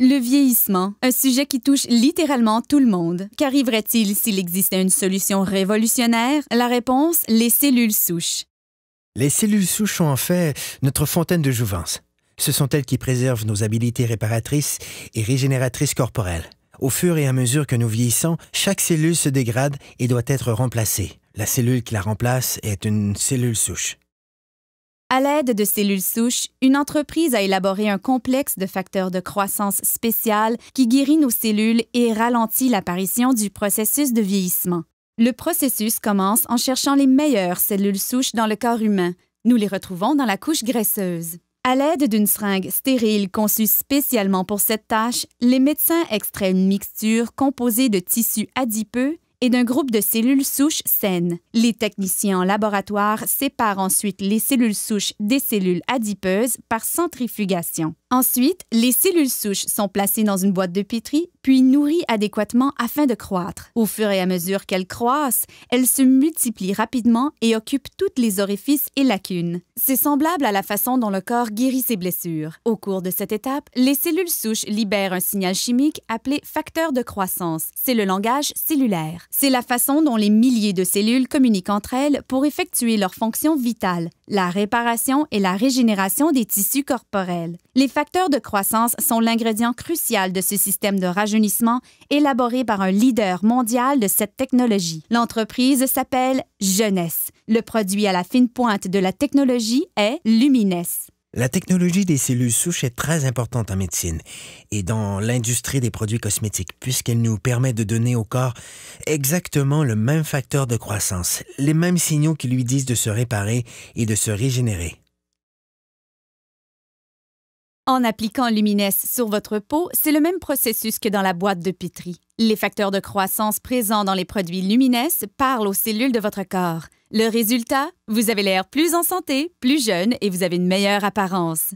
Le vieillissement, un sujet qui touche littéralement tout le monde. Qu'arriverait-il s'il existait une solution révolutionnaire? La réponse, les cellules souches. Les cellules souches sont en fait notre fontaine de jouvence. Ce sont elles qui préservent nos habiletés réparatrices et régénératrices corporelles. Au fur et à mesure que nous vieillissons, chaque cellule se dégrade et doit être remplacée. La cellule qui la remplace est une cellule souche. À l'aide de cellules souches, une entreprise a élaboré un complexe de facteurs de croissance spécial qui guérit nos cellules et ralentit l'apparition du processus de vieillissement. Le processus commence en cherchant les meilleures cellules souches dans le corps humain. Nous les retrouvons dans la couche graisseuse. À l'aide d'une seringue stérile conçue spécialement pour cette tâche, les médecins extraient une mixture composée de tissus adipeux et d'un groupe de cellules souches saines. Les techniciens en laboratoire séparent ensuite les cellules souches des cellules adipeuses par centrifugation. Ensuite, les cellules souches sont placées dans une boîte de pétri, puis nourries adéquatement afin de croître. Au fur et à mesure qu'elles croissent, elles se multiplient rapidement et occupent toutes les orifices et lacunes. C'est semblable à la façon dont le corps guérit ses blessures. Au cours de cette étape, les cellules souches libèrent un signal chimique appelé facteur de croissance. C'est le langage cellulaire. C'est la façon dont les milliers de cellules communiquent entre elles pour effectuer leurs fonctions vitales, la réparation et la régénération des tissus corporels. Les facteurs de croissance sont l'ingrédient crucial de ce système de rajeunissement élaboré par un leader mondial de cette technologie. L'entreprise s'appelle Jeunesse. Le produit à la fine pointe de la technologie est Lumines. La technologie des cellules souches est très importante en médecine et dans l'industrie des produits cosmétiques, puisqu'elle nous permet de donner au corps exactement le même facteur de croissance, les mêmes signaux qui lui disent de se réparer et de se régénérer. En appliquant Lumines sur votre peau, c'est le même processus que dans la boîte de pétri. Les facteurs de croissance présents dans les produits Lumines parlent aux cellules de votre corps. Le résultat? Vous avez l'air plus en santé, plus jeune et vous avez une meilleure apparence.